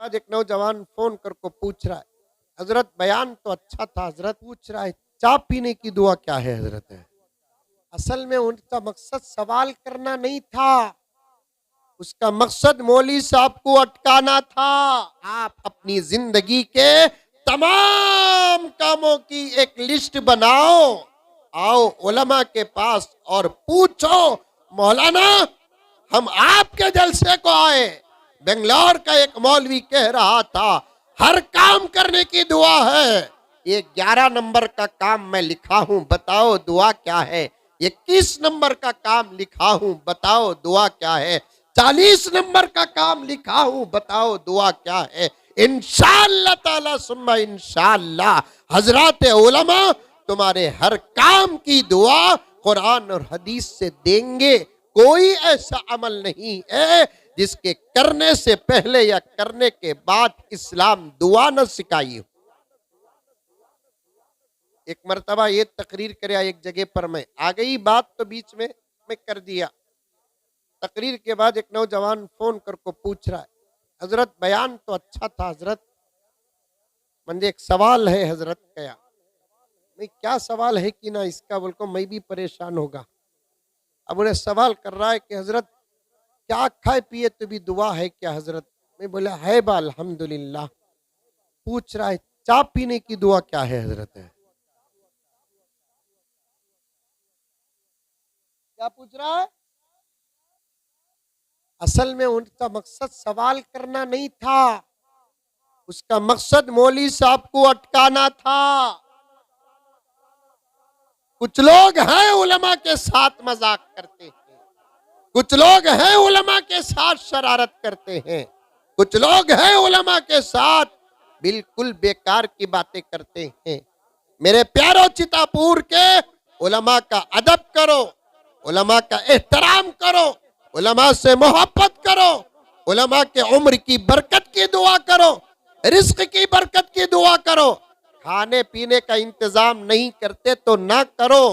आज एक नौजवान फोन कर को पूछ रहा है, हजरत बयान तो अच्छा था, हजरत पूछ रहा है चाय पीने की दुआ क्या है हजरत है। असल में उनका मकसद सवाल करना नहीं था, उसका मकसद मौली साहब को अटकाना था। आप अपनी जिंदगी के तमाम कामों की एक लिस्ट बनाओ, आओ उलमा के पास और पूछो, मौलाना हम आपके जलसे को आए। बेंगलोर का एक मौलवी कह रहा था हर काम करने की दुआ है। ये 11 नंबर का काम मैं लिखा हूं, बताओ दुआ क्या है। 21 नंबर का काम लिखा हूं, बताओ दुआ क्या है। 40 नंबर का काम लिखा हूं, बताओ दुआ क्या है। इंशाअल्लाह ताला सुम्मा इंशाअल्लाह हजरात उलमा तुम्हारे हर काम की दुआ कुरान और हदीस से देंगे। कोई ऐसा अमल नहीं है जिसके करने से पहले या करने के बाद इस्लाम दुआ न सिखाई हो। एक मर्तबा ये तकरीर करे एक जगह पर, मैं आ गई बात तो बीच में मैं कर दिया। तकरीर के बाद एक नौजवान फोन कर को पूछ रहा है, हजरत बयान तो अच्छा था हजरत, मुझे एक सवाल है हजरत। क्या नहीं, क्या सवाल है कि ना इसका बोल को मैं भी परेशान होगा। अब उन्हें सवाल कर रहा है कि हजरत क्या खाए पिए तो भी दुआ है क्या हजरत। मैं बोला है बा अल्हम्दुलिल्लाह। पूछ रहा है चाय पीने की दुआ क्या है हजरत है। क्या पूछ रहा है। असल में उनका मकसद सवाल करना नहीं था, उसका मकसद मौली साहब को अटकाना था। कुछ लोग हैं उलमा के साथ मजाक करते हैं, कुछ लोग हैं उलमा के साथ शरारत करते हैं, कुछ लोग हैं उलमा के साथ बिल्कुल बेकार की बातें करते हैं। मेरे प्यारो चितापुर के उलमा का अदब करो, उलमा का एहतराम करो, उलमा से मोहब्बत करो, उलमा के उम्र की बरकत की दुआ करो, रिस्क की बरकत की दुआ करो। खाने पीने का इंतजाम नहीं करते तो ना करो।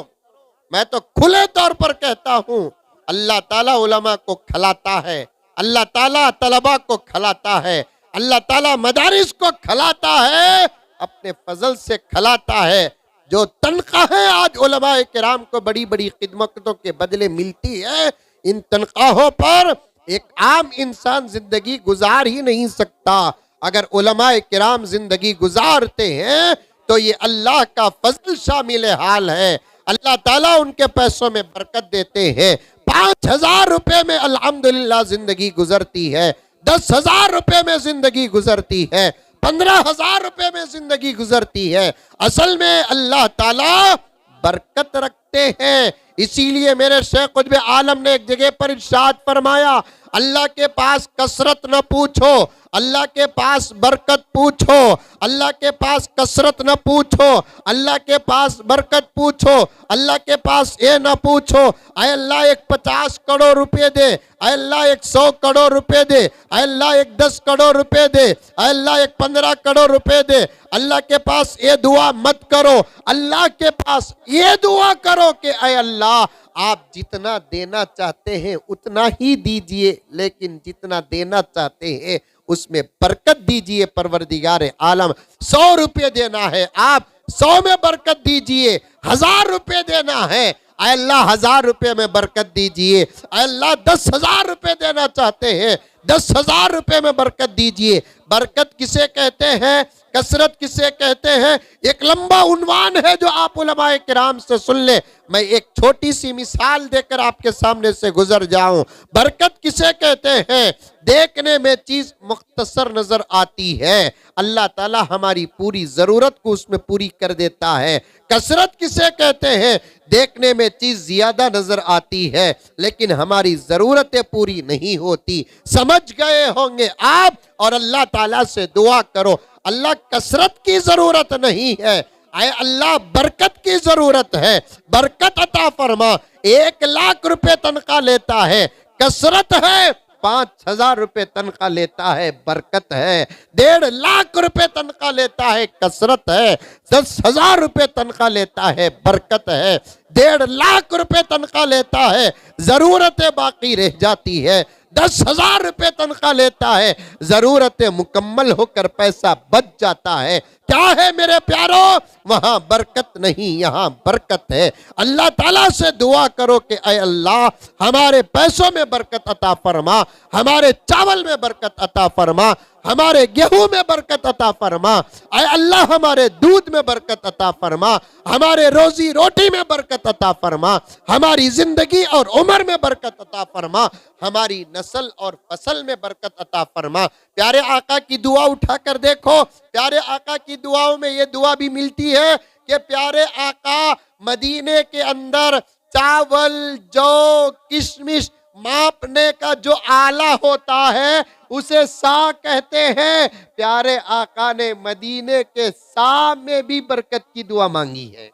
मैं तो खुले तौर पर कहता हूं, अल्लाह ताला उलमा को खिलाता है, अल्लाह ताला तलबा को खिलाता है, अल्लाह ताला मदारिस को खिलाता है, अपने फजल से खिलाता है। जो तनख्वाहें आज उलमा किराम को बड़ी बड़ी खिदमतों के बदले मिलती है, इन तनख्वाहों पर एक आम इंसान जिंदगी गुजार ही नहीं सकता। अगर उलमा किराम जिंदगी गुजारते हैं तो ये अल्लाह का फजल शामिल हाल है। अल्लाह ताला उनके पैसों में बरकत देते हैं। 5,000 रुपए में अल्हम्दुलिल्लाह जिंदगी गुजरती है, 10,000 रुपए में जिंदगी गुजरती है, 15,000 रुपए में जिंदगी गुजरती है। असल में अल्लाह ताला बरकत रखते हैं। इसीलिए मेरे शेख कुतुब आलम ने एक जगह पर इरशाद फरमाया, अल्लाह के पास कसरत न पूछो, अल्लाह के पास बरकत पूछो। अल्लाह के पास कसरत न पूछो, अल्लाह के पास बरकत पूछो। अल्लाह के पास ये न पूछो आय अल्लाह एक 50 करोड़ रुपए दे, आय अल्लाह एक 100 करोड़ रुपए दे, आय अल्लाह एक 10 करोड़ रुपए दे, आय अल्लाह एक 15 करोड़ रुपए दे। अल्लाह के पास ये दुआ मत करो, अल्लाह के पास ये दुआ करो कि आय अल्लाह आप जितना देना चाहते हैं उतना ही दीजिए, लेकिन जितना देना चाहते हैं उसमें बरकत दीजिए परवरदिगार आलम। 100 रुपये देना है, आप 100 में बरकत दीजिए। 1000 रुपये देना है, अल्लाह 1000 रुपये में बरकत दीजिए। अल्लाह 10,000 रुपये देना चाहते हैं, 10,000 रुपये में बरकत दीजिए। बरकत किसे कहते हैं, कसरत किसे कहते हैं, एक लंबा उन्वान है जो आप उलमाए किराम से सुन ले। मैं एक छोटी सी मिसाल देकर आपके सामने से गुजर जाऊं। बरकत किसे कहते हैं, देखने में चीज मुख्तसर नजर आती है, अल्लाह ताला हमारी पूरी जरूरत को उसमें पूरी कर देता है। कसरत किसे कहते हैं, देखने में चीज ज्यादा नजर आती है लेकिन हमारी जरूरतें पूरी नहीं होती। समझ गए होंगे आप, और अल्लाह ताला से दुआ करो, अल्लाह कसरत की जरूरत नहीं है, आए अल्लाह बरकत की जरूरत है, बरकत अता फरमा। 1 लाख रुपए तनख्वाह लेता है, कसरत है। 5,000 रुपए तनख्वाह लेता है, बरकत है। 1.5 लाख रुपए तनख्वाह लेता है, कसरत है। 10,000 रुपए तनख्वाह लेता है, बरकत है। 1.5 लाख रुपए तनख्वाह लेता है, जरूरतें बाकी रह जाती है। 10,000 रुपए तनख्वाह लेता है, जरूरतें मुकम्मल होकर पैसा बच जाता है। क्या है मेरे प्यारों? वहां बरकत नहीं, यहां बरकत है। अल्लाह ताला से दुआ करो कि ऐ अल्लाह हमारे पैसों में बरकत अता फरमा, हमारे चावल में बरकत अता फरमा, हमारे गेहूं में बरकत अता फरमा, ऐ अल्लाह हमारे दूध में बरकत अता फरमा, हमारे रोजी रोटी में बरकत अता फरमा, हमारी जिंदगी और उम्र में बरकत अता फरमा, हमारी नस्ल और फसल में बरकत अता फरमा। प्यारे आका की दुआ उठाकर देखो, प्यारे आका की दुआओं में ये दुआ भी मिलती है कि प्यारे आका मदीने के अंदर चावल, जौ, किशमिश मापने का जो आला होता है उसे सा कहते हैं। प्यारे आका ने मदीने के सा में भी बरकत की दुआ मांगी है।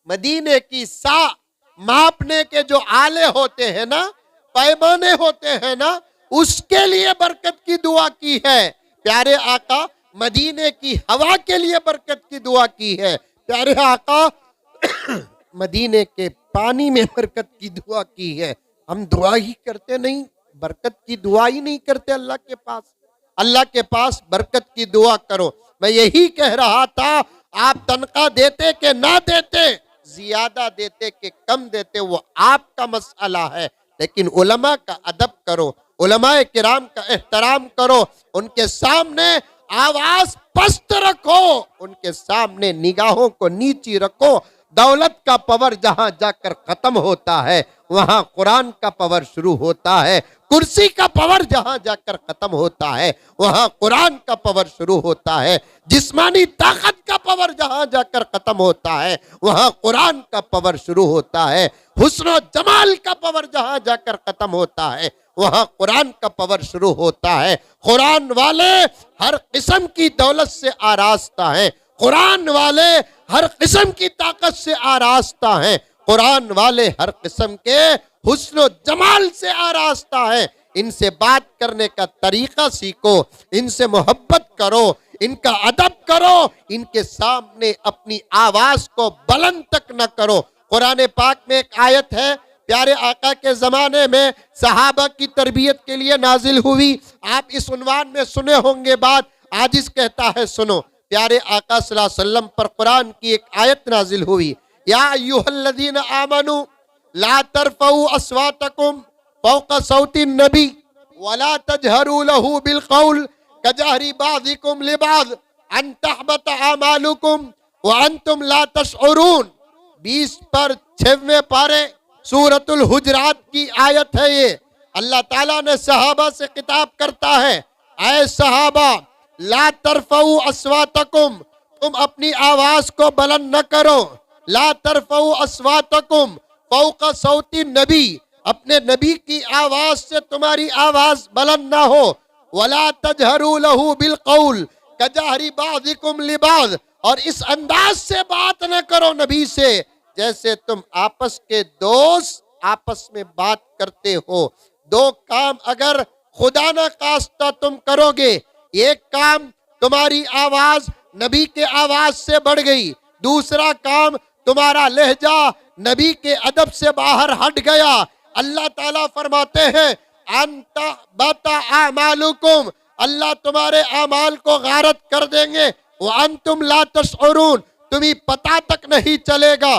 मदीने की सा मापने के जो आले होते हैं ना, पैमाने होते हैं ना, उसके लिए बरकत की दुआ की है। प्यारे आका मदीने की हवा के लिए बरकत की दुआ की है। प्यारे आका मदीने के पानी में बरकत की दुआ की है। हम दुआ ही करते नहीं, बरकत की दुआ ही नहीं करते अल्लाह के पास। अल्लाह के पास बरकत की दुआ करो। मैं यही कह रहा था, आप तनख्वाह देते कि ना देते, ज्यादा देते कि कम देते, वो आपका मसला है, लेकिन उलमा का अदब करो, उलमाए किराम का एहतराम करो, उनके सामने आवाज पस्त रखो, उनके सामने निगाहों को नीची रखो। दौलत का पवर जहां जाकर खत्म होता है वहां कुरान का पवर शुरू होता है। कुर्सी का पवर जहां जाकर खत्म होता है वहां कुरान का पवर शुरू होता है। जिस्मानी ताकत का पवर जहां जाकर खत्म होता है वहां कुरान का पवर शुरू होता है। हुस्न जमाल का पवर जहां जाकर खत्म होता है वहां कुरान का पवर शुरू होता है। कुरान वाले हर किस्म की दौलत से आरास्ता है, कुरान वाले हर किस्म की ताकत से आरास्ता है, कुरान वाले हर किस्म के हुस्न जमाल से आरास्ता है। इनसे बात करने का तरीका सीखो, इनसे मोहब्बत करो, इनका अदब करो, इनके सामने अपनी आवाज को बुलंद तक न करो। कुरान पाक में एक आयत है, प्यारे आका के जमाने में सहाबा की तरबियत के लिए नाजिल हुई। आप इस उन्वान में सुने होंगे बात, आजिज कहता है सुनो। प्यारे आका सल्लल्लाहु अलैहि वसल्लम पर कुरान की एक आयत नाजिल हुई, या अय्युहल्लज़ीना आमनू ला तरफ़ऊ अस्वातकुम फ़ौक़ सौति नबी वला तजहरू लहू बिल क़ौल कजहरी बाज़िकुम लिबाज़ अन तहबत आमालुकुम व अंतुम ला तशऊरून। 20 पर 6वें पारे सूरतुल हुजरात की आयत है ये। अल्लाह ताला ने सहाबा से खिताब करता है, ऐ सहाबा ला तरफ़ऊ अस्वातकुम, तुम अपनी आवाज को बुलंद न करो। ला तरफ़ऊ अस्वातकुम फ़ौक़ सौति नबी, अपने नबी की आवाज से तुम्हारी आवाज बुलंद ना हो। वला तजहरू लहू बिल क़ौल कजहरी बाज़िकुम लिबाज़, और इस अंदाज से बात न करो नबी से जैसे तुम आपस के दोस्त आपस में बात करते हो। दो काम अगर खुदा न खास्ता तुम करोगे, एक काम तुम्हारी आवाज नबी के आवाज से बढ़ गई, दूसरा काम तुम्हारा लहजा नबी के अदब से बाहर हट गया। अल्लाह ताला फरमाते हैं अंता बता आमालुकुम, अल्लाह तुम्हारे आमाल को गारत कर देंगे। वो अंतुम ला तशऊरून, तुम्हें पता तक नहीं चलेगा।